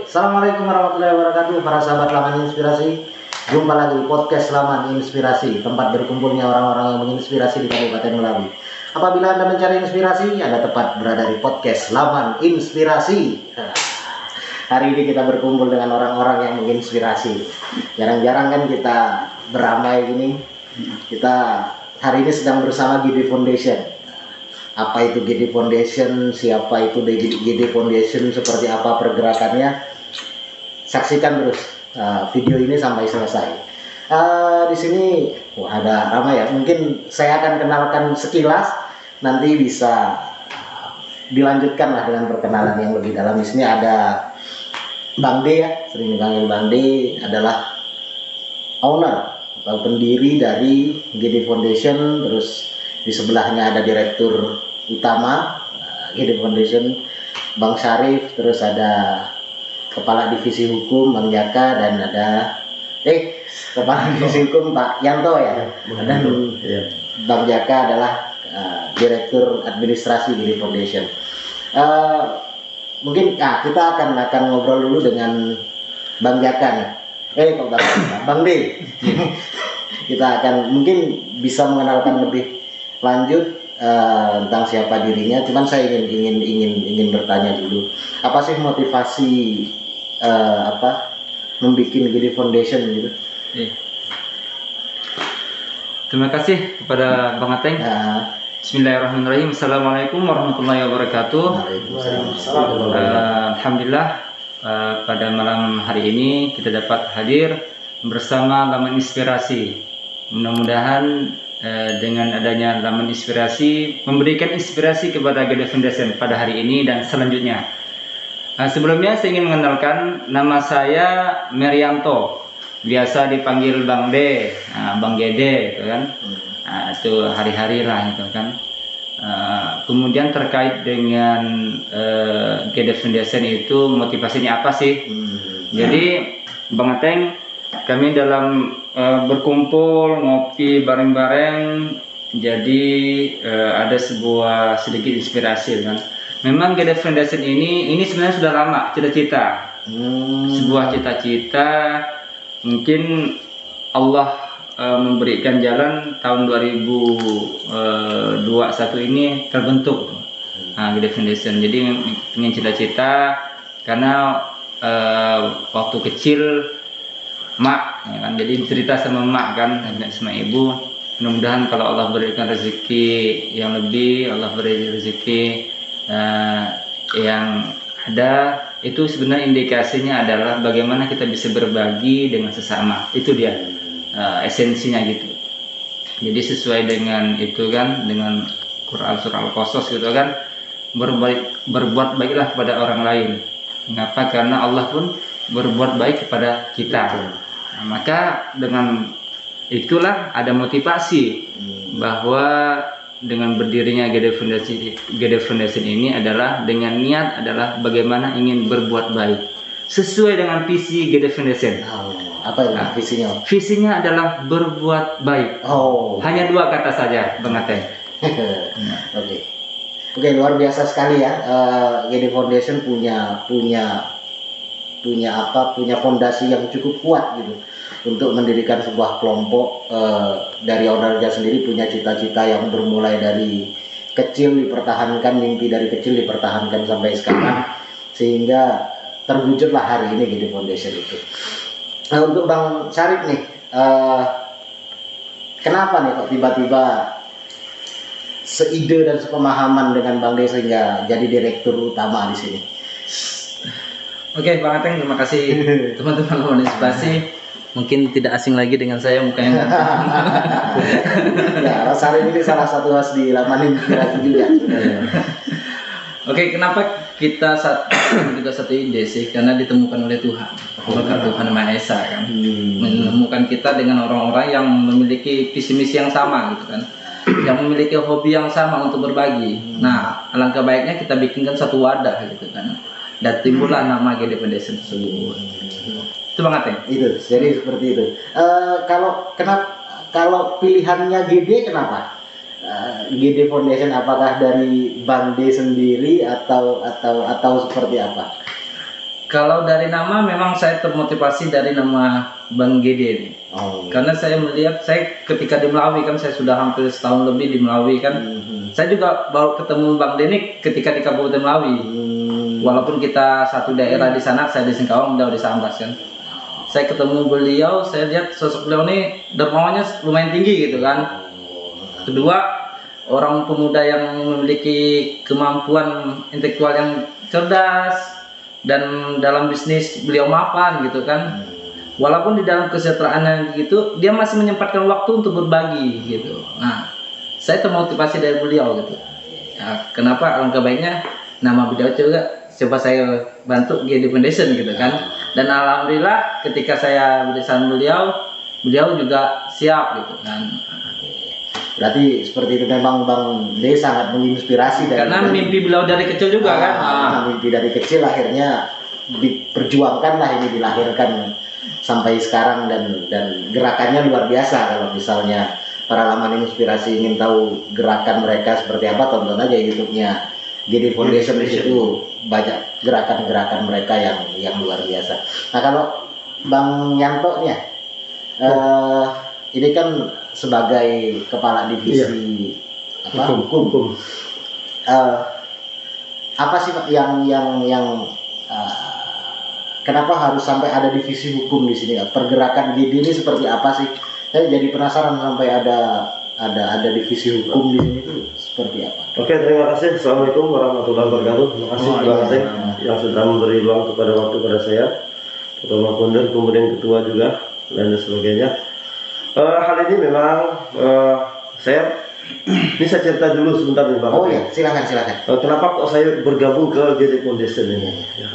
Assalamualaikum warahmatullahi wabarakatuh, para sahabat Laman Inspirasi. Jumpa lagi di podcast Laman Inspirasi, tempat berkumpulnya orang-orang yang menginspirasi di Kabupaten Melawi. Apabila Anda mencari inspirasi, Anda tepat berada di podcast Laman Inspirasi. Hari ini kita berkumpul dengan orang-orang yang menginspirasi. Jarang-jarang kan kita beramai gini. Kita hari ini sedang bersama GD Foundation. Apa itu GD Foundation, siapa itu GD Foundation, seperti apa pergerakannya, saksikan terus video ini sampai selesai. Di sini ada ramai ya, mungkin saya akan kenalkan sekilas, nanti bisa dilanjutkan lah dengan perkenalan yang lebih dalam. Di sini ada Bang D ya, sering dipanggil Bang D, adalah owner atau pendiri dari GD Foundation. Terus di sebelahnya ada direktur utama GD Foundation, Bang Syarif. Terus ada kepala divisi hukum Bang Jaka, dan ada kepala divisi hukum Pak Yanto ya, dan Bang Jaka adalah direktur administrasi GD Foundation. Mungkin kita akan ngobrol dulu dengan Bang Jaka nih. Bang D. Kita akan mungkin bisa mengenalkan lebih lanjut tentang siapa dirinya. Cuman saya ingin bertanya dulu, apa sih motivasi membuat GD Foundation gitu? Terima kasih kepada Bang Ateng. Bismillahirrahmanirrahim. Assalamualaikum warahmatullahi wabarakatuh. Alhamdulillah, pada malam hari ini kita dapat hadir bersama Laman Inspirasi. Mudah-mudahan dengan adanya Laman Inspirasi memberikan inspirasi kepada GD Foundation pada hari ini dan selanjutnya. Sebelumnya saya ingin mengenalkan, nama saya Merianto, biasa dipanggil Bang D, Bang Gede, gitu kan. Itu hari-hari lah itu kan. Kemudian terkait dengan GD Foundation itu motivasinya apa sih? Jadi Bang Ateng, kami dalam berkumpul ngopi bareng-bareng, jadi ada sebuah sedikit inspirasi kan. Memang GD Foundation ini sebenarnya sudah lama cita-cita, sebuah cita-cita. Mungkin Allah memberikan jalan tahun 2021 ini terbentuk GD Foundation. Jadi ingin cita-cita karena waktu kecil mak ya kan, jadi cerita sama mak kan, sama ibu. Mudah-mudahan kalau Allah berikan rezeki yang lebih, Allah beri rezeki yang ada, itu sebenarnya indikasinya adalah bagaimana kita bisa berbagi dengan sesama. Itu dia esensinya gitu. Jadi sesuai dengan itu kan, dengan Quran surah Al-Qasas gitu kan, berbuat baiklah kepada orang lain. Mengapa? Karena Allah pun berbuat baik kepada kita. Maka dengan itulah ada motivasi bahwa dengan berdirinya GD Foundation ini adalah dengan niat adalah bagaimana ingin berbuat baik sesuai dengan visi GD Foundation. Apa itu visinya? Visinya adalah berbuat baik. Hanya dua kata saja, Bang Ateng. Oke, luar biasa sekali ya. GD Foundation punya fondasi yang cukup kuat gitu untuk mendirikan sebuah kelompok. Dari ownernya sendiri punya cita-cita yang bermulai dari kecil dipertahankan, mimpi dari kecil dipertahankan sampai sekarang, sehingga terwujudlah hari ini GD Foundation itu. Untuk Bang Syarif nih, kenapa nih kok tiba-tiba seide dan sepemahaman dengan Bang D sehingga jadi direktur utama di sini? Oke, Bang Ateng, terima kasih teman-teman Laman Inspirasi. Mungkin tidak asing lagi dengan saya mukanya. Ya, Syarif ini salah satu host di Laman Inspirasi juga. Oke, kenapa kita juga satu ide sih? Karena ditemukan oleh Tuhan, berkat Tuhan Maha Esa kan, menemukan kita dengan orang-orang yang memiliki visi misi yang sama gitu kan, yang memiliki hobi yang sama untuk berbagi. Nah, alangkah baiknya kita bikinkan satu wadah gitu kan. Dan timbullah nama GD Foundation tersebut. Itu Bang Ateng. Itu, jadi seperti itu. Kalau pilihannya GD, kenapa? GD Foundation, apakah dari Bang D sendiri atau seperti apa? Kalau dari nama memang saya termotivasi dari nama Bang Gede nih. Oh. Karena saya melihat, saya ketika di Melawi kan, saya sudah hampir setahun lebih di Melawi kan. Saya juga baru ketemu Bang Denik ketika di Kabupaten Melawi. Walaupun kita satu daerah di sana, saya di Singkawang, beliau di Sambas kan. Saya ketemu beliau, saya lihat sosok beliau ini dermawannya lumayan tinggi gitu kan. Kedua, orang pemuda yang memiliki kemampuan intelektual yang cerdas, dan dalam bisnis beliau mapan gitu kan. Walaupun di dalam kesejahteraannya gitu, dia masih menyempatkan waktu untuk berbagi gitu. Nah, saya termotivasi dari beliau gitu. Ya, kenapa alangkah baiknya nama beliau juga coba saya bantu GD Foundation gitu kan. Dan alhamdulillah ketika saya bersama beliau juga siap gitu kan. Berarti seperti itu, memang Bang D sangat menginspirasi Karena mimpi beliau dari kecil juga kan. Mimpi dari kecil akhirnya diperjuangkan lah, ini dilahirkan sampai sekarang, dan gerakannya luar biasa. Kalau misalnya para laman inspirasi ingin tahu gerakan mereka seperti apa, tonton aja YouTube-nya GD Foundation. Di situ banyak gerakan-gerakan mereka yang luar biasa. Nah, kalau Bang Yanto nih ya, ini kan sebagai kepala divisi hukum. Apa sih Pak yang kenapa harus sampai ada divisi hukum di sini? Pergerakan GD ini seperti apa sih? Saya jadi penasaran sampai ada divisi hukum di sini itu seperti apa? Oke, terima kasih. Assalamualaikum warahmatullahi wabarakatuh. Terima kasih Bang Ateng yang sudah memberi ruang kepada waktu pada saya, Ketua Founder, kemudian Ketua juga, dan sebagainya. Hal ini memang ini saya cerita dulu sebentar nih Bang. Oh iya, silakan. Kenapa kok saya bergabung ke GD Foundation ini? Ya.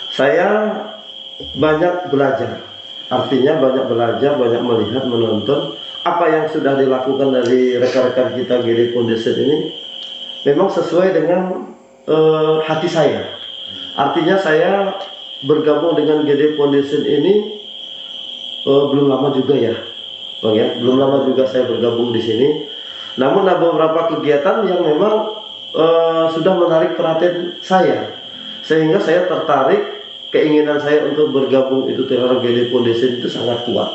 Saya banyak belajar, artinya banyak belajar, banyak melihat, menonton apa yang sudah dilakukan dari rekan-rekan kita GD Foundation ini. Memang sesuai dengan hati saya. Artinya saya bergabung dengan GD Foundation ini belum lama juga ya. Bang ya, belum lama juga saya bergabung di sini. Namun ada beberapa kegiatan yang memang sudah menarik perhatian saya, sehingga saya tertarik. Keinginan saya untuk bergabung itu terhadap GD Foundation itu sangat kuat.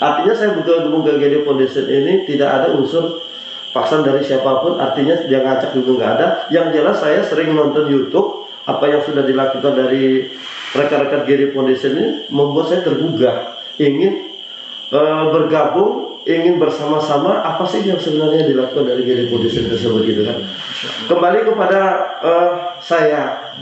Artinya saya bergabung ke GD Foundation ini tidak ada unsur paksaan dari siapapun. Artinya dia ngajak dulu nggak ada. Yang jelas saya sering nonton YouTube, apa yang sudah dilakukan dari rekan-rekan GD Foundation ini membuat saya tergugah, ingin bergabung, ingin bersama-sama apa sih yang sebenarnya dilakukan dari GD Foundation tersebut gitu kan. Kembali kepada saya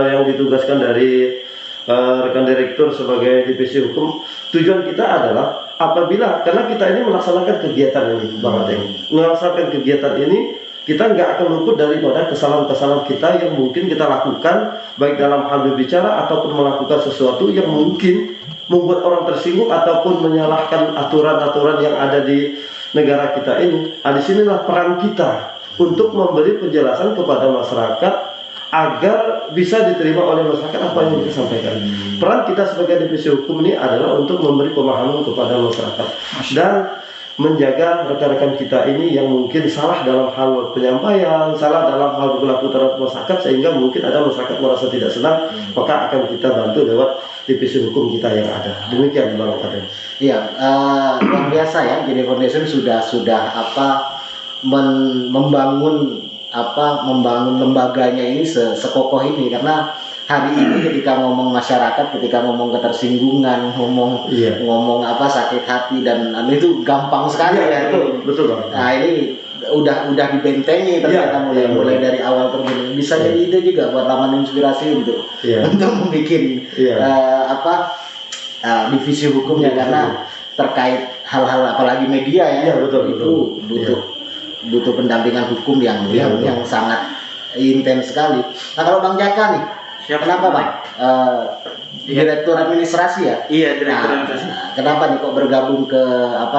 yang ditugaskan dari rekan direktur sebagai divisi hukum. Tujuan kita adalah apabila, karena kita ini melaksanakan kegiatan ini Bang Ateng, melaksanakan kegiatan ini kita nggak akan luput daripada kesalahan-kesalahan kita yang mungkin kita lakukan, baik dalam hal berbicara ataupun melakukan sesuatu yang mungkin membuat orang tersinggung ataupun menyalahkan aturan-aturan yang ada di negara kita ini. Nah, disinilah peran kita untuk memberi penjelasan kepada masyarakat agar bisa diterima oleh masyarakat apa yang kita sampaikan. Peran kita sebagai divisi hukum ini adalah untuk memberi pemahaman kepada masyarakat dan menjaga rekan-rekan kita ini yang mungkin salah dalam hal penyampaian, salah dalam hal berlaku terhadap masyarakat, sehingga mungkin ada masyarakat merasa tidak senang, maka akan kita bantu lewat divisi hukum kita yang ada. Demikian Bang Ateng. Iya, luar biasa ya, GD Foundation sudah membangun lembaganya ini sekokoh ini. Karena hari ini ketika ngomong masyarakat, ketika ngomong ketersinggungan, ngomong sakit hati dan itu gampang sekali ya. Betul Bang. Nah, ini udah dibentengi ternyata mulai dari awal terjadi. Bisa jadi ide juga buat laman inspirasi untuk membuat divisi hukumnya, karena terkait hal-hal apalagi media ya. Itu butuh pendampingan hukum yang sangat intens sekali. Nah, kalau Bang Jaka nih, kenapa Bang? Direktur administrasi ya? Iya, direktur administrasi. Kenapa nih kok bergabung ke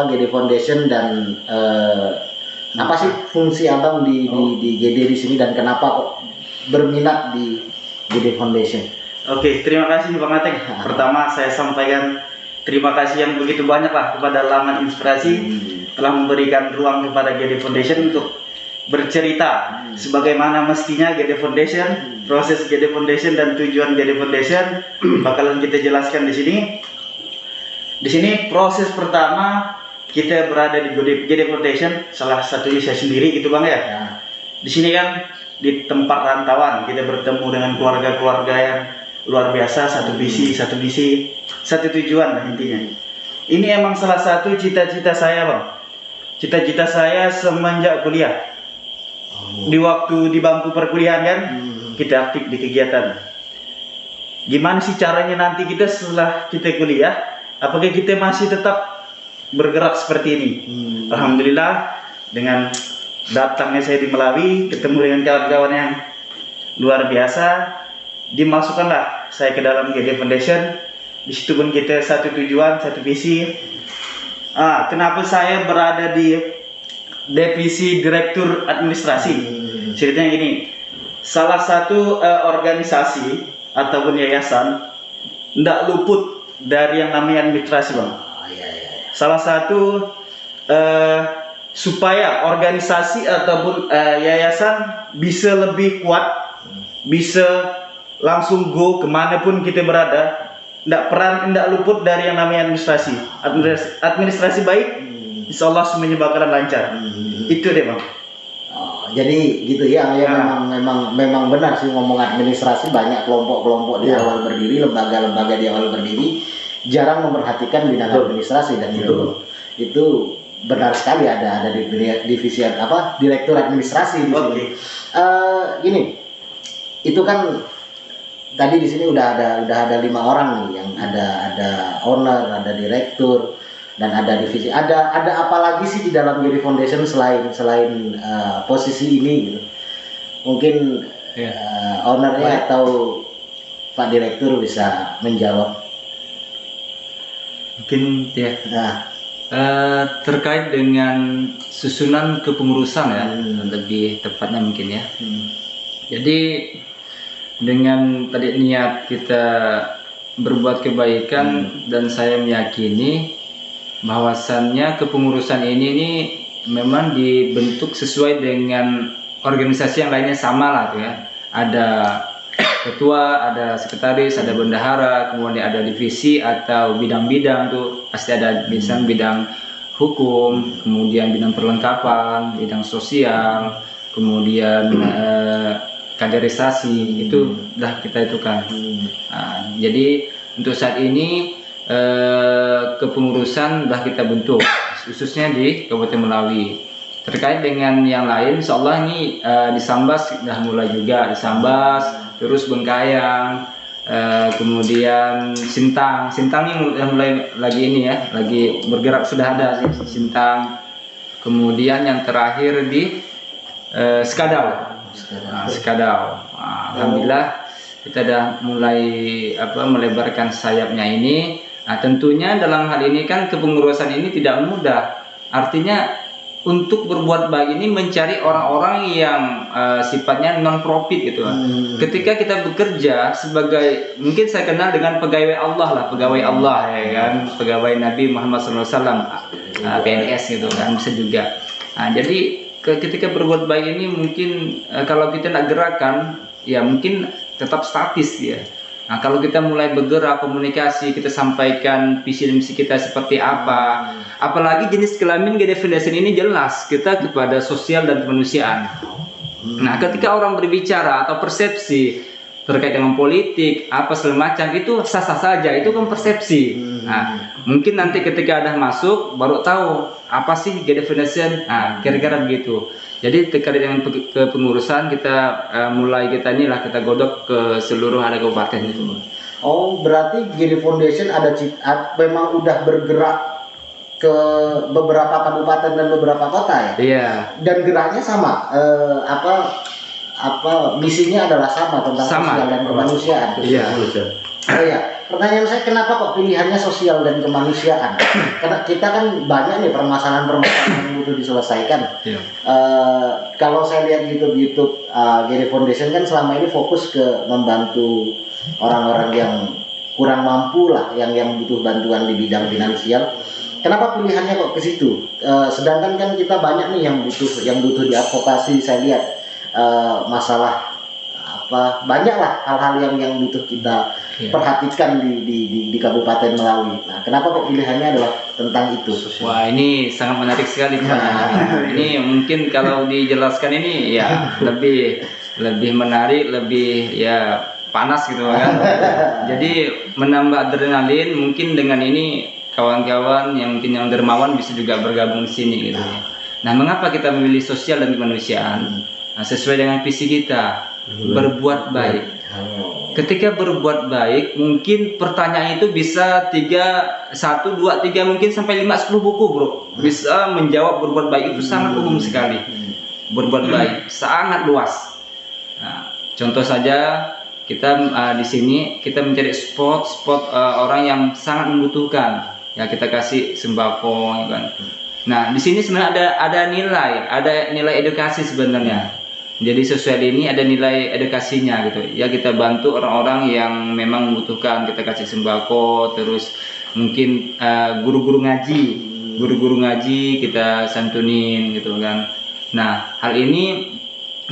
GD Foundation, dan apa sih fungsi Abang di GD di sini, dan kenapa kok berminat di GD Foundation? Oke, terima kasih Bang Ateng. Pertama saya sampaikan terima kasih yang begitu banyak lah kepada laman inspirasi telah memberikan ruang kepada GD Foundation untuk bercerita sebagaimana mestinya GD Foundation, proses GD Foundation dan tujuan GD Foundation bakalan kita jelaskan di sini. Di sini proses pertama kita berada di GD Foundation, salah satunya saya sendiri gitu Bang ya. Di sini kan di tempat rantauan kita bertemu dengan keluarga-keluarga yang luar biasa, satu visi, satu tujuan lah intinya. Ini emang salah satu cita-cita saya Bang. Cita-cita saya semenjak kuliah. Di waktu di bangku perkuliahan kan kita aktif di kegiatan. Gimana sih caranya nanti kita setelah kita kuliah, apakah kita masih tetap bergerak seperti ini? Alhamdulillah dengan datangnya saya di Melawi, ketemu dengan kawan-kawan yang luar biasa, dimasukkanlah saya ke dalam GD Foundation. Di situ pun kita satu tujuan, satu visi. Kenapa saya berada di divisi direktur administrasi? Ceritanya gini, salah satu organisasi ataupun yayasan tidak luput dari yang namanya administrasi Bang. Salah satu supaya organisasi ataupun yayasan bisa lebih kuat, bisa langsung go kemanapun kita berada, tidak luput dari yang namanya administrasi. Administrasi baik, insya Allah semuanya bakalan lancar. Itu deh Bang. Jadi gitu ya, memang benar sih ngomong administrasi, banyak kelompok-kelompok di awal berdiri, lembaga-lembaga di awal berdiri jarang memperhatikan bidang administrasi, dan itu benar sekali ada di divisi direktur administrasi di sini. Gini, itu kan tadi di sini udah ada 5 orang nih, yang ada owner, ada direktur, dan ada divisi. Ada apa lagi sih di dalam GD Foundation selain posisi ini gitu? Mungkin ownernya atau Pak Direktur bisa menjawab. Mungkin terkait dengan susunan kepengurusan ya, lebih tepatnya mungkin ya. Jadi dengan tadi niat kita berbuat kebaikan, dan saya meyakini bahwasannya kepengurusan ini memang dibentuk sesuai dengan organisasi yang lainnya, sama lah ya. Ada ketua, ada sekretaris, ada bendahara, kemudian ada divisi atau bidang-bidang tuh pasti ada, misalnya bidang hukum, kemudian bidang perlengkapan, bidang sosial, kemudian kaderisasi, itu dah kita itukan. Jadi untuk saat ini kepengurusan dah kita bentuk khususnya di Kabupaten Melawi. Terkait dengan yang lain, insyaallah ini di Sambas dah mulai juga, di Sambas, terus Bengkayang, kemudian Sintang ini udah mulai lagi ini ya, lagi bergerak, sudah ada Sintang. Kemudian yang terakhir di Sekadau. Alhamdulillah kita dah mulai melebarkan sayapnya ini. Tentunya dalam hal ini kan kepengurusan ini tidak mudah. Artinya untuk berbuat baik ini mencari orang-orang yang sifatnya non profit gitu. Ketika kita bekerja sebagai, mungkin saya kenal dengan pegawai Allah lah, pegawai Allah ya kan, pegawai Nabi Muhammad SAW, PNS gitu kan, bisa juga. Jadi ketika berbuat baik ini mungkin kalau kita nak gerakan ya mungkin tetap statis ya. Kalau kita mulai bergerak, komunikasi, kita sampaikan visi dan misi kita seperti apa. Apalagi jenis kelamin GD Foundation ini jelas kita kepada sosial dan kemanusiaan. Ketika orang berbicara atau persepsi terkait dengan politik, apa segala macam, itu sah-sah saja, itu kan persepsi. Mungkin nanti ketika ada masuk baru tahu apa sih GD Foundation, kira-kira begitu. Jadi terkait dengan kepengurusan kita kita godok ke seluruh ada kabupaten itu. Oh, berarti GD Foundation memang udah bergerak ke beberapa kabupaten dan beberapa kota ya? Iya. Dan geraknya sama, misinya adalah sama tentang sosial dan kemanusiaan. Iya. Oh ya, pertanyaan saya, kenapa kok pilihannya sosial dan kemanusiaan? Karena kita kan banyak nih permasalahan-permasalahan yang butuh diselesaikan. Iya. Kalau saya lihat YouTube GD Foundation kan selama ini fokus ke membantu orang-orang yang kurang mampu lah, yang butuh bantuan di bidang finansial. Kenapa pilihannya kok ke situ? Sedangkan kan kita banyak nih yang butuh diadvokasi. Saya lihat masalah apa banyak lah hal-hal yang butuh kita perhatikan di Kabupaten Melawi. Nah, kenapa kok pilihannya adalah tentang itu? Wah, ini sangat menarik sekali pertanyaannya. Ini mungkin kalau dijelaskan ini ya lebih menarik, lebih ya panas gitu kan. Jadi menambah adrenalin mungkin dengan ini kawan-kawan yang mungkin yang dermawan bisa juga bergabung di sini gitu ya. Nah, mengapa kita memilih sosial dan kemanusiaan? Nah, sesuai dengan visi kita, berbuat baik. Ketika berbuat baik, mungkin pertanyaan itu bisa 1, 2, 3 mungkin sampai 5, 10 buku, bro. Bisa menjawab berbuat baik itu sangat umum sekali. Berbuat baik sangat luas. Nah, contoh saja kita di sini kita mencari spot orang yang sangat membutuhkan. Ya kita kasih sembako, ya kan. Nah di sini sebenarnya ada nilai edukasi sebenarnya. Jadi sosial ini ada nilai edukasinya gitu. Ya kita bantu orang-orang yang memang membutuhkan, kita kasih sembako, terus mungkin guru-guru ngaji kita santunin gitu kan. Nah hal ini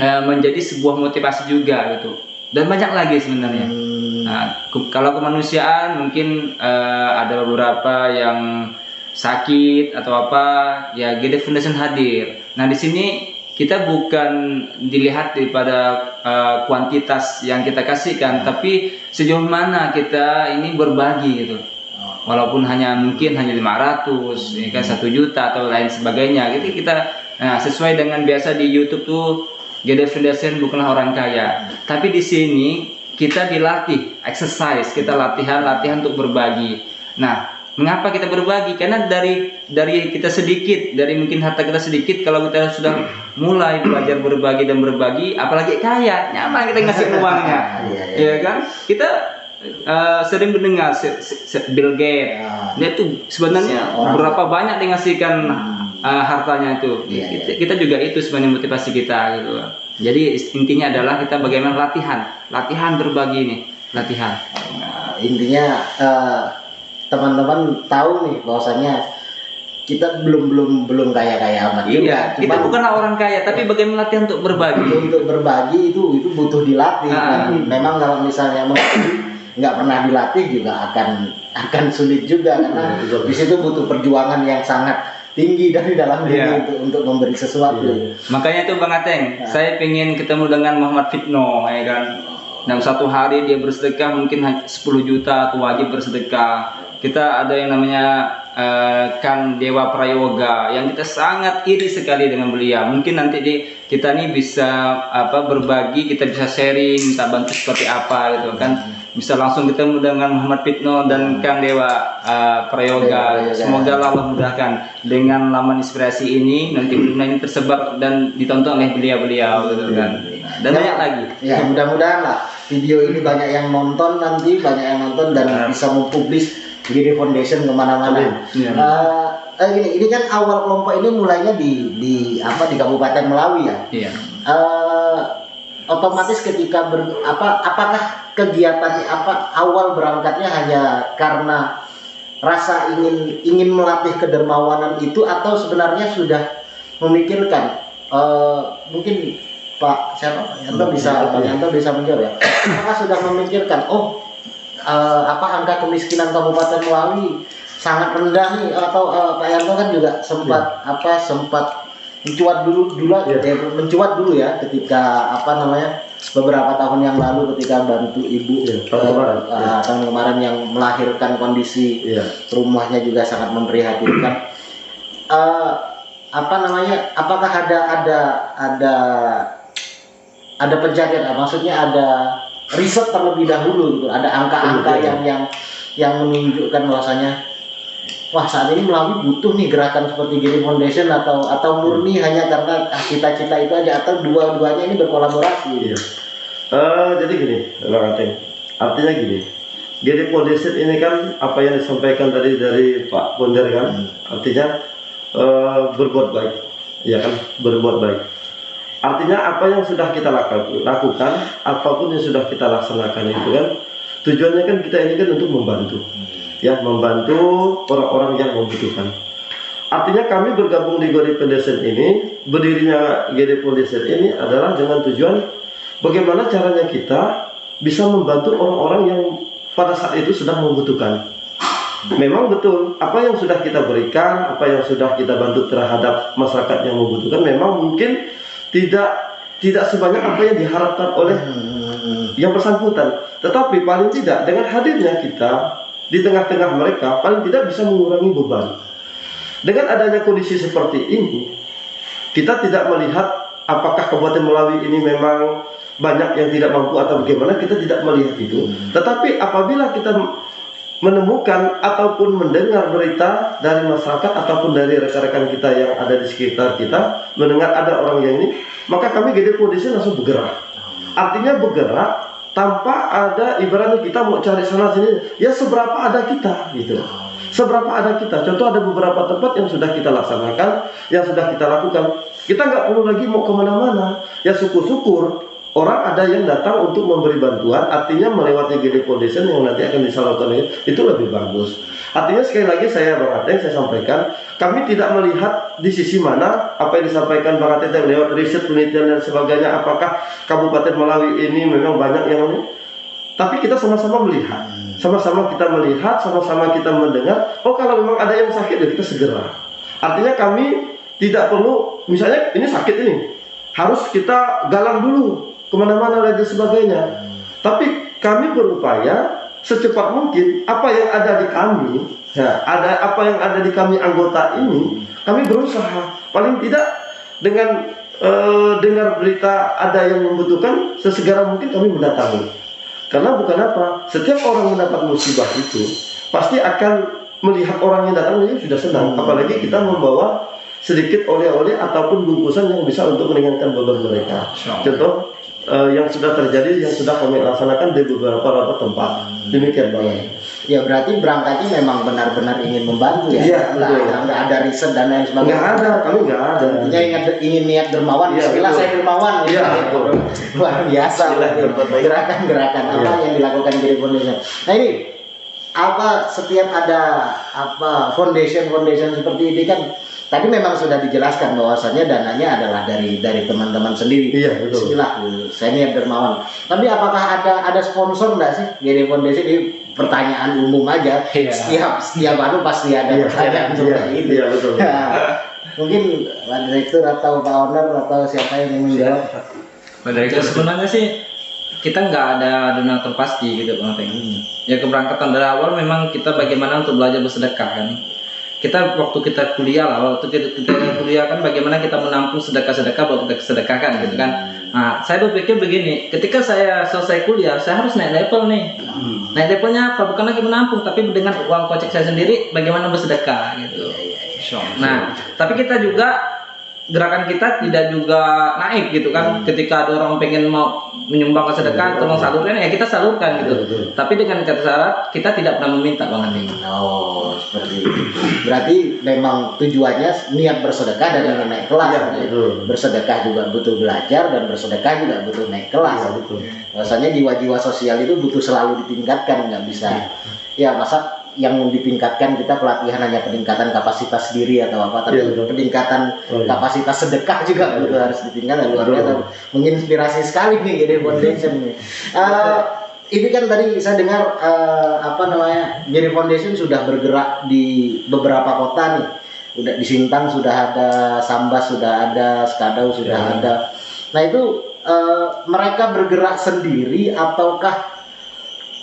menjadi sebuah motivasi juga gitu. Dan banyak lagi sebenarnya. Nah, kalau kemanusiaan mungkin ada beberapa yang sakit atau apa, ya GD Foundation hadir. Nah di sini kita bukan dilihat daripada kuantitas yang kita kasihkan, tapi sejauh mana kita ini berbagi gitu. Walaupun mungkin hanya 500, ya kan 1 juta atau lain sebagainya. Gitu kita sesuai dengan biasa di YouTube tuh GD Foundation bukanlah orang kaya, tapi di sini kita dilatih exercise, kita latihan untuk berbagi. Nah, mengapa kita berbagi? Karena dari kita sedikit, dari mungkin harta kita sedikit, kalau kita sudah mulai belajar berbagi, apalagi kaya, nyaman kita ngasih uangnya, ya kan? Kita sering mendengar Bill Gates, dia tuh sebenarnya berapa banyak dia ngasihkan hartanya itu. Kita juga itu sebenarnya motivasi kita gitu. Jadi intinya adalah kita bagaimana latihan berbagi nih, latihan. Nah, intinya teman-teman tahu nih bahwasanya kita belum kaya amat juga. Kita bukanlah orang kaya, tapi bagaimana latihan untuk berbagi. Untuk berbagi itu butuh dilatih. Memang kalau misalnya nggak pernah dilatih juga akan sulit juga karena di situ butuh perjuangan yang sangat tinggi dari dalam diri untuk memberi sesuatu. Makanya itu Bang Ateng, saya pengen ketemu dengan Muhammad Fitno, ya kan. Dalam 1 hari dia bersedekah mungkin 10 juta atau wajib bersedekah. Kita ada yang namanya Kang Dewa Prayoga yang kita sangat iri sekali dengan beliau. Mungkin nanti kita nih bisa berbagi, kita bisa sharing, minta bantu seperti apa gitu kan. Bisa langsung ketemu dengan Muhammad Fitno dan Kang Dewa Prayoga. Semoga Allah mudahkan dengan laman inspirasi ini nanti ini tersebar dan ditonton oleh beliau-beliau gitu kan. Dan banyak lagi. Ya, mudah-mudahan lah video ini banyak yang nonton nanti, dan bisa mempublish GD Foundation kemana-mana. Ini kan awal kelompok ini mulainya di Kabupaten Melawi ya. Iya. Otomatis ketika apakah kegiatan awal berangkatnya hanya karena rasa ingin melatih kedermawanan itu atau sebenarnya sudah memikirkan mungkin Pak Yanto bisa menjawab ya. Apakah sudah memikirkan angka kemiskinan Kabupaten Melawi sangat rendah nih atau Pak Yanto kan juga sempat mencuat dulu ya ketika beberapa tahun yang lalu ketika bantu ibu tahun kemarin yang melahirkan kondisi rumahnya juga sangat memprihatinkan. Apakah ada pencarian, maksudnya ada riset terlebih dahulu gitu, ada angka-angka yang menunjukkan bahwasanya saat ini Melawi butuh nih gerakan seperti GD Foundation atau murni hanya karena cita-cita itu aja atau dua-duanya ini berkolaborasi. Jadi gini, Bang Ateng. Artinya gini, GD Foundation ini kan apa yang disampaikan tadi dari Pak Bonder kan, artinya berbuat baik, ya kan, berbuat baik. Artinya apa yang sudah kita lakukan, apapun yang sudah kita laksanakan itu kan, tujuannya kan kita ini kan untuk membantu. ya, membantu orang-orang yang membutuhkan. Artinya kami bergabung di GD Foundation ini, berdirinya GD Foundation ini adalah dengan tujuan bagaimana caranya kita bisa membantu orang-orang yang pada saat itu sedang membutuhkan. Memang betul, apa yang sudah kita berikan, apa yang sudah kita bantu terhadap masyarakat yang membutuhkan, memang mungkin tidak sebanyak apa yang diharapkan oleh yang bersangkutan. Tetapi paling tidak dengan hadirnya kita di tengah-tengah mereka, paling tidak bisa mengurangi beban. Dengan adanya kondisi seperti ini, kita tidak melihat apakah Kabupaten Melawi ini memang banyak yang tidak mampu atau bagaimana, kita tidak melihat itu. Tetapi apabila kita menemukan ataupun mendengar berita dari masyarakat ataupun dari rekan-rekan kita yang ada di sekitar kita, mendengar ada orang yang ini, maka kami GD Foundation langsung bergerak. Artinya bergerak tanpa ada ibaratnya kita mau cari sana sini, ya seberapa ada kita gitu. Seberapa ada kita. Contoh ada beberapa tempat yang sudah kita laksanakan, yang sudah kita lakukan. Kita nggak perlu lagi mau kemana-mana. Ya syukur-syukur orang ada yang datang untuk memberi bantuan. Artinya melewati GD Foundation yang nanti akan disalurkan itu lebih bagus. Artinya sekali lagi saya Bang Ateng, saya sampaikan, kami tidak melihat di sisi mana apa yang disampaikan Bang Ateng lewat riset penelitian dan sebagainya. Apakah Kabupaten Melawi ini memang banyak yang ini? Tapi kita sama-sama melihat, sama-sama kita melihat, sama-sama kita mendengar. Oh kalau memang ada yang sakit ya kita segera. Artinya kami tidak perlu, misalnya ini sakit ini, harus kita galang dulu kemana-mana dan sebagainya. Tapi kami berupaya secepat mungkin apa yang ada di kami, ya, ada apa yang ada di kami anggota ini, kami berusaha paling tidak dengan dengar berita ada yang membutuhkan, sesegera mungkin kami mendatangi. Karena bukan apa, setiap orang mendapat musibah itu pasti akan melihat orang yang datang ini sudah senang. Apalagi kita membawa sedikit oleh-oleh ataupun bungkusan yang bisa untuk meringankan beban mereka. Contoh yang sudah terjadi, yang sudah kami laksanakan di beberapa tempat. Demikian Bang. Ya berarti berangkatnya memang benar-benar ingin membantu ya. Iya, Nggak ada riset dan lain sebagainya. Nggak ada, kami nggak ada. Intinya ingin niat dermawan. Iya, Bismillah betul. saya dermawan. Iya, gitu. betul. Luar biasa. Gerakan-gerakan apa Iya. yang dilakukan GD Foundation. Nah ini apa setiap ada apa foundation seperti ini kan tadi memang sudah dijelaskan bahwasannya dananya adalah dari teman-teman sendiri. Iya, betul. Bismillah, saya niat dermawan. Tapi apakah ada sponsor nggak sih GD Foundation? Ini pertanyaan umum aja. Iya. Setiap anu pasti ada pertanyaan seperti itu. Iya, betul. Mungkin Pak Direktur atau Pak Owner atau siapa yang ingin menjawab? Ya, sebenarnya sih kita nggak ada donatur pasti gitu Bang Ateng. Ya keberangkatan dari awal memang kita bagaimana untuk belajar bersedekah kan. Kita waktu kita kuliah lah, waktu kita kuliah kan bagaimana kita menampung sedekah-sedekah buat kita sedekahkan gitu kan. Nah, saya berpikir begini, ketika saya selesai kuliah, saya harus naik level nih. Naik levelnya apa? Bukan lagi menampung, tapi dengan uang kocek saya sendiri, bagaimana bersedekah gitu. Nah, tapi kita juga gerakan kita tidak juga naik gitu kan. Ketika ada orang pengen mau menyumbang sedekah, tolong salurkan ya kita salurkan gitu. Tapi dengan kata syarat kita tidak pernah meminta Bang Andi. Oh, seperti itu. Berarti memang tujuannya niat bersedekah dan ingin naik kelas. Iya, betul. Bersedekah juga butuh belajar dan bersedekah juga butuh naik kelas. Iya, betul. Rasanya jiwa-jiwa sosial itu butuh selalu ditingkatkan, nggak bisa. Ya masa yang ditingkatkan kita pelatihan hanya peningkatan kapasitas diri atau apa, tapi Iya, betul. peningkatan kapasitas sedekah juga betul harus ditingkatkan. Luar biasa, menginspirasi sekali nih GD Foundation nih. Ini kan tadi saya dengar GD Foundation sudah bergerak di beberapa kota nih. Udah di Sintang sudah ada, Sambas sudah ada, Skadau sudah ada. Nah itu mereka bergerak sendiri ataukah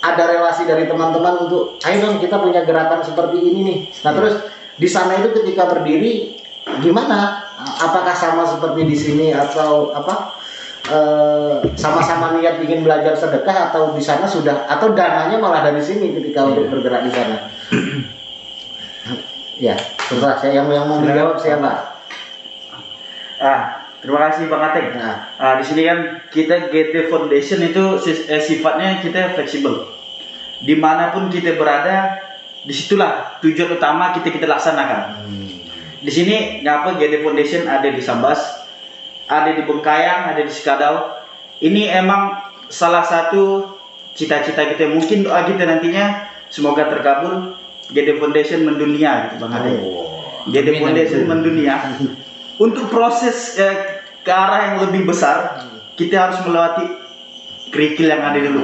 ada relasi dari teman-teman untuk ayo dong kita punya gerakan seperti ini nih. Nah terus di sana itu ketika berdiri gimana? Apakah sama seperti di sini atau apa? Sama-sama niat ingin belajar sedekah atau di sana sudah atau dananya malah dari sini ketika untuk bergerak di sana? Ya, terserah saya yang mau menjawab siapa? Terima kasih Bang Ateng. Nah, Di sini kan kita GD Foundation itu sifatnya kita fleksibel. Dimanapun kita berada, disitulah tujuan utama kita laksanakan. Di sini ngapa GD Foundation ada di Sambas, ada di Bengkayang, ada di Skadau. Ini emang salah satu cita-cita kita, mungkin doa kita nantinya semoga terkabul. GD Foundation mendunia gitu Bang Ade. GD Amin, Foundation amin. mendunia. Untuk proses ke arah yang lebih besar, kita harus melewati kerikil yang ada dulu.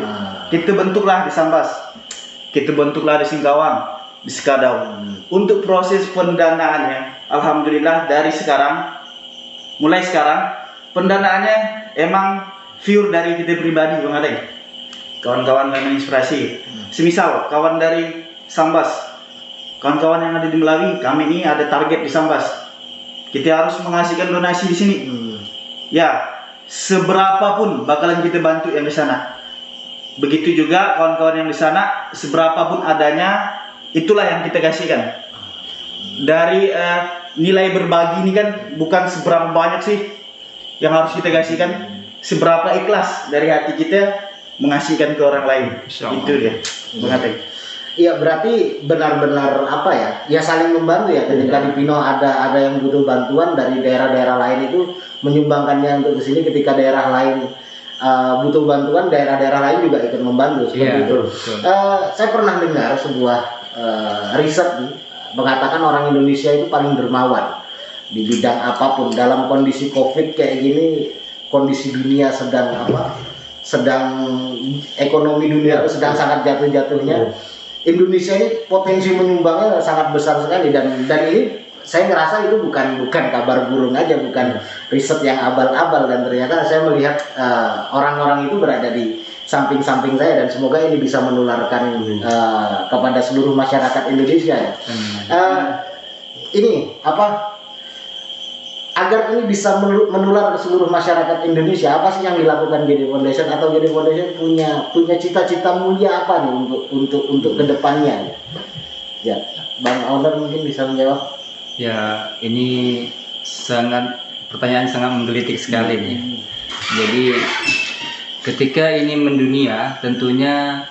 Kita bentuklah di Sambas, kita bentuklah di Singkawang, di Sekadau. Untuk proses pendanaannya, alhamdulillah dari sekarang, mulai sekarang, pendanaannya emang pure dari kita pribadi Bang Ade. Kawan-kawan yang menginspirasi. Semisal kawan dari Sambas, kawan-kawan yang ada di Melawi, kami ini ada target di Sambas. Kita harus mengasihkan donasi di sini. Ya, seberapapun bakalan kita bantu yang di sana. Begitu juga kawan-kawan yang di sana, seberapapun adanya, itulah yang kita kasihkan. Dari nilai berbagi ini kan bukan seberapa banyak sih yang harus kita kasihkan, seberapa ikhlas dari hati kita mengasihkan ke orang lain. Insya Allah. Itu dia. Mengatai. Iya, berarti benar-benar apa ya? Ya saling membantu ya. Ketika di Pino ada yang butuh bantuan dari daerah-daerah lain itu menyumbangkannya untuk ke sini. Ketika daerah lain butuh bantuan, daerah-daerah lain juga ikut membantu seperti Iya, itu. betul. Saya pernah dengar sebuah riset nih, mengatakan orang Indonesia itu paling dermawan di bidang apapun. Dalam kondisi COVID kayak gini, kondisi dunia sedang ekonomi dunia sedang sangat jatuh-jatuhnya. Indonesia ini potensi menyumbangnya sangat besar sekali, dan ini saya ngerasa itu bukan kabar burung aja, bukan riset yang abal-abal, dan ternyata saya melihat orang-orang itu berada di samping-samping saya, dan semoga ini bisa menularkan kepada seluruh masyarakat Indonesia ya. Ini agar ini bisa menular ke seluruh masyarakat Indonesia, apa sih yang dilakukan GD Foundation, atau GD Foundation punya cita-cita mulia apa nih untuk kedepannya? Ya, Bang Owner mungkin bisa menjawab. Ya, ini pertanyaan sangat menggelitik sekali nih. Jadi ketika ini mendunia, tentunya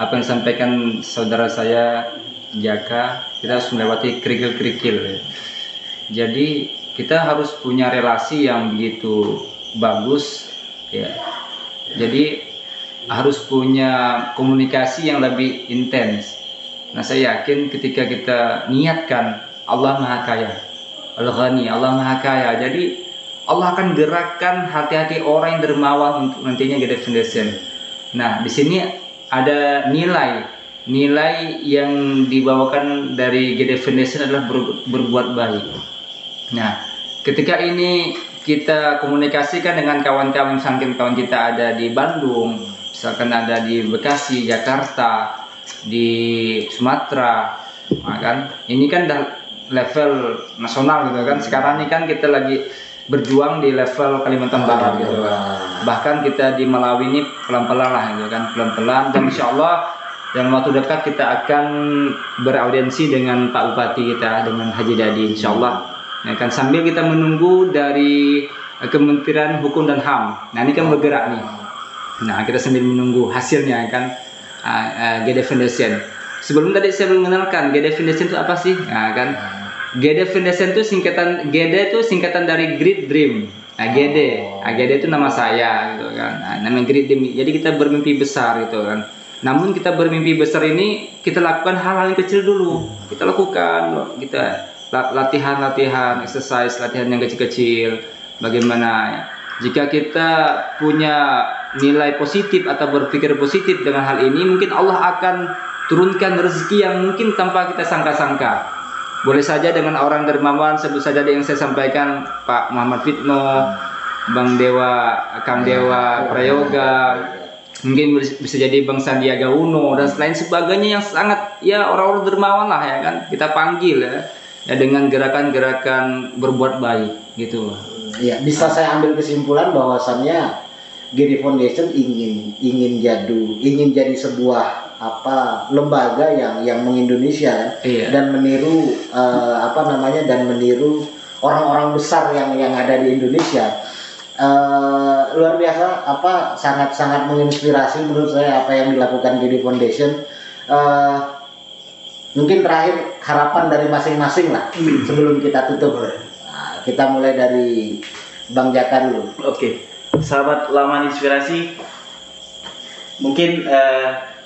apa yang disampaikan saudara saya Jaka, kita harus melewati kerikil-kerikil. Jadi kita harus punya relasi yang begitu bagus, ya. Jadi harus punya komunikasi yang lebih intens. Nah, saya yakin ketika kita niatkan, Allah Maha Kaya, Al-Ghani, Allah Maha Kaya. Jadi Allah akan gerakkan hati-hati orang yang dermawan untuk nantinya GD Foundation. Nah, di sini ada nilai yang dibawakan dari GD Foundation adalah berbuat baik. Nah, ketika ini kita komunikasikan dengan kawan-kawan, misalkan kawan kita ada di Bandung, misalkan ada di Bekasi, Jakarta, di Sumatera, kan? Ini kan dah level nasional gitu kan. Sekarang ini kan kita lagi berjuang di level Kalimantan Barat gitu kan. Bahkan kita di Malawi ini pelan-pelan lah gitu kan, pelan-pelan, dan insya Allah dalam waktu dekat kita akan beraudiensi dengan Pak Bupati kita, dengan Haji Dadi, insya Allah. Ya kan, sambil kita menunggu dari Kementerian Hukum dan HAM. Nah, ini kan bergerak nih. Nah, kita sambil menunggu hasilnya kan, GD Foundation. Sebelum tadi saya mengenalkan GD Foundation itu apa sih? Nah, kan GD Foundation itu singkatan dari Great Dream. Nah, GD itu nama saya gitu kan. Nah, nama Great Dream. Jadi kita bermimpi besar gitu kan. Namun kita bermimpi besar ini kita lakukan hal-hal yang kecil dulu. Kita lakukan, kita latihan, exercise, latihan yang kecil-kecil. Bagaimana ya? Jika kita punya nilai positif atau berpikir positif dengan hal ini, mungkin Allah akan turunkan rezeki yang mungkin tanpa kita sangka-sangka. Boleh saja dengan orang dermawan, sebut saja yang saya sampaikan, Pak Muhammad Fitno, Bang Dewa, Kang Dewa Prayoga, mungkin bisa jadi Bang Sandiaga Uno dan lain sebagainya yang sangat ya orang-orang dermawan lah ya kan, kita panggil ya dengan gerakan-gerakan berbuat baik gitu. Ya, bisa saya ambil kesimpulan bahwasannya GD Foundation ingin jadi sebuah lembaga yang mengindonesia dan meniru meniru orang-orang besar yang ada di Indonesia. Luar biasa, sangat menginspirasi menurut saya apa yang dilakukan GD Foundation. Mungkin terakhir harapan dari masing-masing lah sebelum kita tutup. Nah, kita mulai dari Bang Jaka dulu. Oke, sahabat Laman Inspirasi, mungkin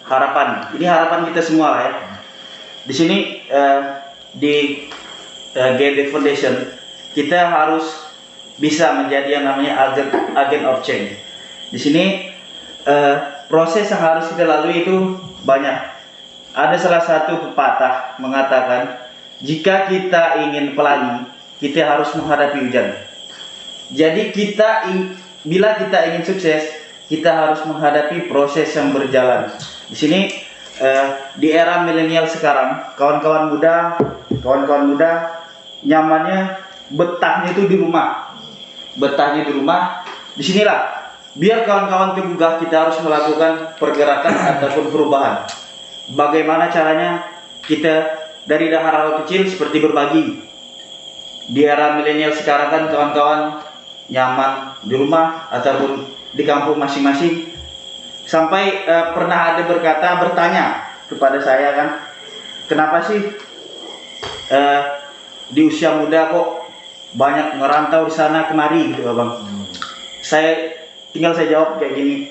harapan, ini harapan kita semua lah ya. di sini di GD Foundation kita harus bisa menjadi yang namanya agen of change. Di sini proses yang harus kita lalui itu banyak. Ada salah satu pepatah mengatakan, jika kita ingin pelangi, kita harus menghadapi hujan. Jadi bila kita ingin sukses, kita harus menghadapi proses yang berjalan. Di sini di era milenial sekarang, kawan-kawan muda nyamannya betahnya itu di rumah. Disinilah biar kawan-kawan tergugah, kita harus melakukan pergerakan ataupun perubahan. Bagaimana caranya? Kita dari hal-hal kecil seperti berbagi. Di era milenial sekarang kan kawan-kawan nyaman di rumah ataupun di kampung masing-masing. Sampai pernah ada bertanya kepada saya kan, kenapa sih di usia muda kok banyak ngerantau di sana kemari gitu Bang. Saya jawab kayak gini,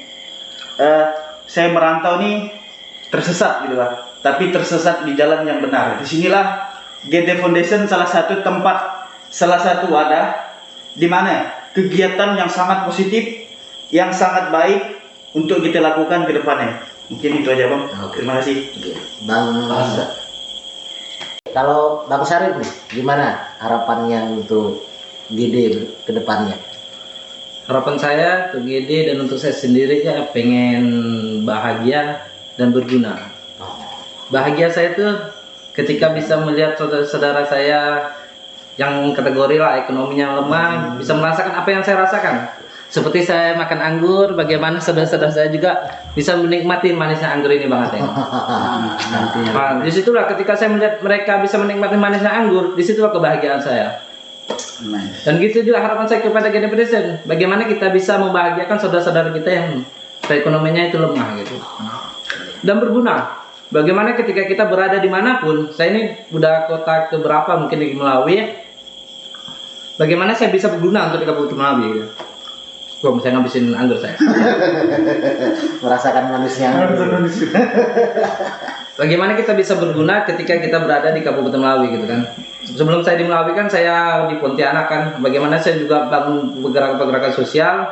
saya merantau nih tersesat gitu Bang, tapi tersesat di jalan yang benar. Disinilah GD Foundation salah satu tempat, salah satu wadah di mana kegiatan yang sangat positif, yang sangat baik untuk kita lakukan ke depannya. Mungkin itu aja Bang. Terima kasih. Bang, kalau Bang Syarif nih, gimana harapannya untuk GD ke depannya? Harapan saya untuk GD dan untuk saya sendiri ya pengen bahagia dan berguna. Bahagia saya itu ketika bisa melihat saudara-saudara saya yang kategori lah ekonominya lemah bisa merasakan apa yang saya rasakan. Seperti saya makan anggur, bagaimana saudara-saudara saya juga bisa menikmati manisnya anggur ini Bang Ateng. Nah, disitulah ketika saya melihat mereka bisa menikmati manisnya anggur, disitulah kebahagiaan saya. Dan gitu juga harapan saya kepada GD Foundation, bagaimana kita bisa membahagiakan saudara-saudara kita yang ekonominya itu lemah gitu. Dan berguna. Bagaimana ketika kita berada dimanapun, saya ini udah kota keberapa mungkin di Melawi ya. Bagaimana saya bisa berguna untuk di Kabupaten Melawi gitu. Gua saya ngabisin anggur saya. Merasakan manisnya. Bagaimana kita bisa berguna ketika kita berada di Kabupaten Melawi gitu kan. Sebelum saya di Melawi kan saya di Pontianak kan. Bagaimana saya juga bangun pergerakan sosial.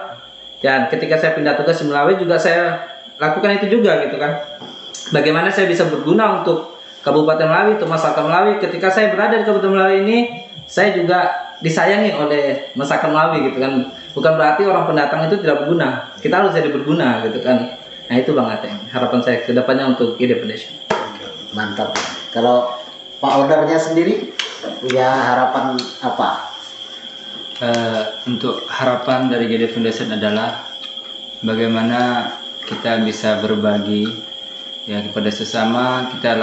Dan ketika saya pindah tugas di Melawi juga saya lakukan itu juga gitu kan. Bagaimana saya bisa berguna untuk Kabupaten Melawi, untuk masyarakat Melawi. Ketika saya berada di Kabupaten Melawi ini, saya juga disayangi oleh masyarakat Melawi gitu kan. Bukan berarti orang pendatang itu tidak berguna. Kita harus jadi berguna gitu kan. Nah itu Bang Ateng, harapan saya ke depannya untuk GD Foundation. Mantap. Kalau Pak Ownernya sendiri punya harapan apa? Untuk harapan dari GD Foundation adalah bagaimana kita bisa berbagi ya kepada sesama, kita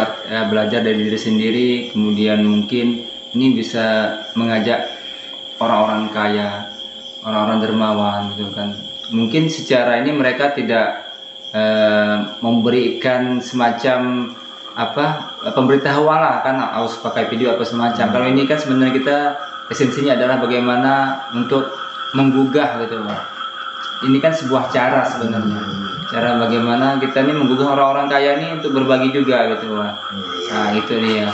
belajar dari diri sendiri, kemudian mungkin ini bisa mengajak orang-orang kaya, orang-orang dermawan gitu kan. Mungkin secara ini mereka tidak memberikan semacam pemberitahuan lah kan, harus pakai video apa semacam. Kalau ini kan sebenarnya kita esensinya adalah bagaimana untuk menggugah gitu Pak. Ini kan sebuah cara sebenarnya, cara bagaimana kita ini menggugah orang-orang kaya ini untuk berbagi juga gitu Pak. Nah itu dia.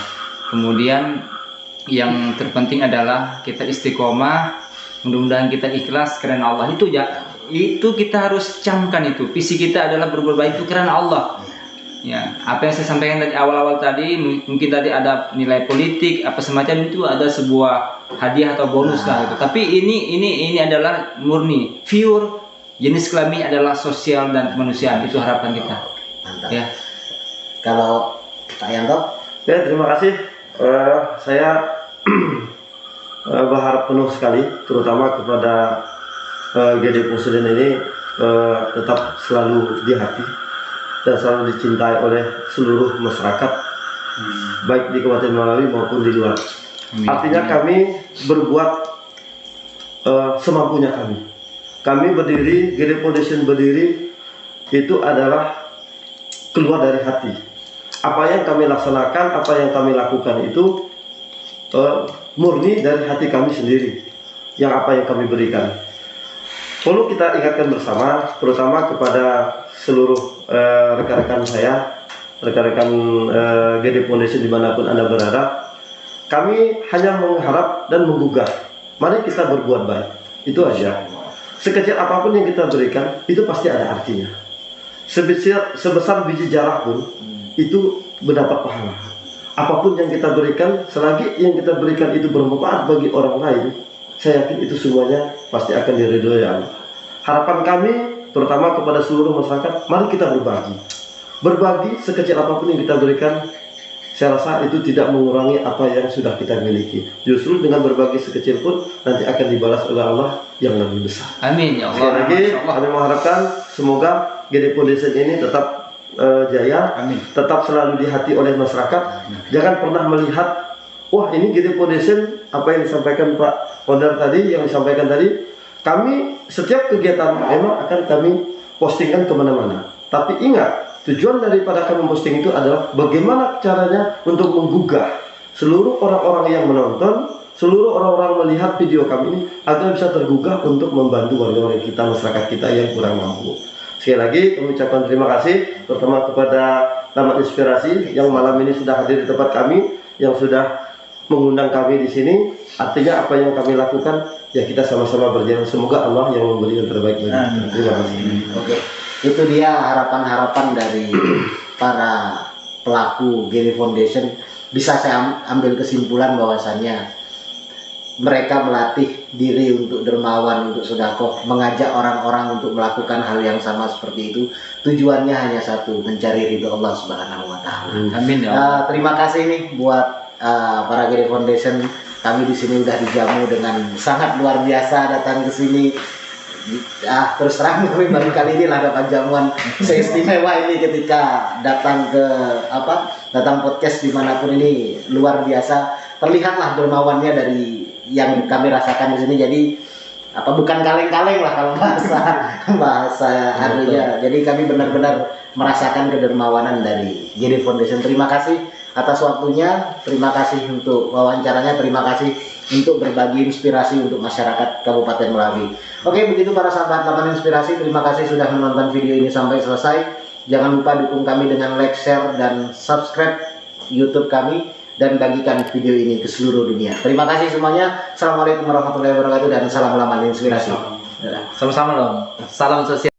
Kemudian yang terpenting adalah kita istiqomah, mudah-mudahan kita ikhlas karena Allah. Itu ya, itu kita harus camkan itu. Visi kita adalah berbuat baik itu karena Allah. Ya, apa yang saya sampaikan dari awal-awal tadi, mungkin tadi ada nilai politik apa semacam itu, ada sebuah hadiah atau bonus lah itu. Tapi ini adalah murni, pure, jenis kelamin adalah sosial dan kemanusiaan. Itu harapan kita. Mantap. Ya. Kalau Pak Yanto? Ya, terima kasih. Saya berharap penuh sekali, terutama kepada GD Foundation ini tetap selalu di hati dan selalu dicintai oleh seluruh masyarakat, baik di Kabupaten Melawi maupun di luar. Artinya kami berbuat semampunya kami. Kami berdiri, GD Foundation berdiri itu adalah keluar dari hati. Apa yang kami laksanakan, apa yang kami lakukan itu murni dari hati kami sendiri. Yang apa yang kami berikan. Perlu kita ingatkan bersama, terutama kepada seluruh rekan-rekan saya rekan-rekan GD Foundation dimanapun Anda berada, kami hanya mengharap dan menggugah, mari kita berbuat baik, itu aja. Sekecil apapun yang kita berikan, itu pasti ada artinya. Sebesar biji jarah pun, itu mendapat pahala. Apapun yang kita berikan, selagi yang kita berikan itu bermanfaat bagi orang lain, saya yakin itu semuanya pasti akan diridhoi Allah. Harapan kami, terutama kepada seluruh masyarakat, mari kita berbagi. Berbagi sekecil apapun yang kita berikan, saya rasa itu tidak mengurangi apa yang sudah kita miliki. Justru dengan berbagi sekecil pun, nanti akan dibalas oleh Allah yang lebih besar. Amin ya Sekali Allah. lagi, Masya Allah. kami mengharapkan semoga GD Foundation ini tetap jaya, Amin. tetap selalu di hati oleh masyarakat. Jangan pernah melihat, wah ini GD Foundation, apa yang disampaikan Pak Founder tadi, yang disampaikan tadi, kami setiap kegiatan memang akan kami postingkan kemana-mana. Tapi ingat, tujuan daripada kami posting itu adalah bagaimana caranya untuk menggugah seluruh orang-orang yang menonton, seluruh orang-orang melihat video kami ini agar bisa tergugah untuk membantu warga-warga kita, masyarakat kita yang kurang mampu. Sekali lagi kami ucapkan terima kasih terutama kepada Taman Inspirasi yang malam ini sudah hadir di tempat kami, yang sudah mengundang kami di sini. Artinya apa yang kami lakukan ya kita sama-sama berjalan. Semoga Allah yang memberi yang terbaik bagi kita. Terima kasih. Oke, itu dia harapan-harapan dari para pelaku GD Foundation. Bisa saya ambil kesimpulan bahwasannya mereka melatih diri untuk dermawan, untuk sedekah, mengajak orang-orang untuk melakukan hal yang sama seperti itu. Tujuannya hanya satu, mencari ridho Allah Subhanahu wa Ta'ala. Amin ya Allah. Terima kasih nih buat para GD Foundation. Kami di sini udah dijamu dengan sangat luar biasa datang ke sini. Terus terang kami baru kali ini lah dapat jamuan seistimewa ini ketika datang ke datang podcast dimanapun ini, luar biasa. Terlihatlah dermawannya dari yang kami rasakan di sini. Jadi bukan kaleng-kaleng lah kalau bahasa anunya. Jadi kami benar-benar merasakan kedermawanan dari GD Foundation. Terima kasih atas waktunya, terima kasih untuk wawancaranya, terima kasih untuk berbagi inspirasi untuk masyarakat Kabupaten Melawi. Oke, begitu para sahabat Laman Inspirasi, terima kasih sudah menonton video ini sampai selesai. Jangan lupa dukung kami dengan like, share, dan subscribe YouTube kami, dan bagikan video ini ke seluruh dunia. Terima kasih semuanya. Assalamualaikum warahmatullahi wabarakatuh, dan salam Laman Inspirasi. Sama-sama dong. Salam sosial.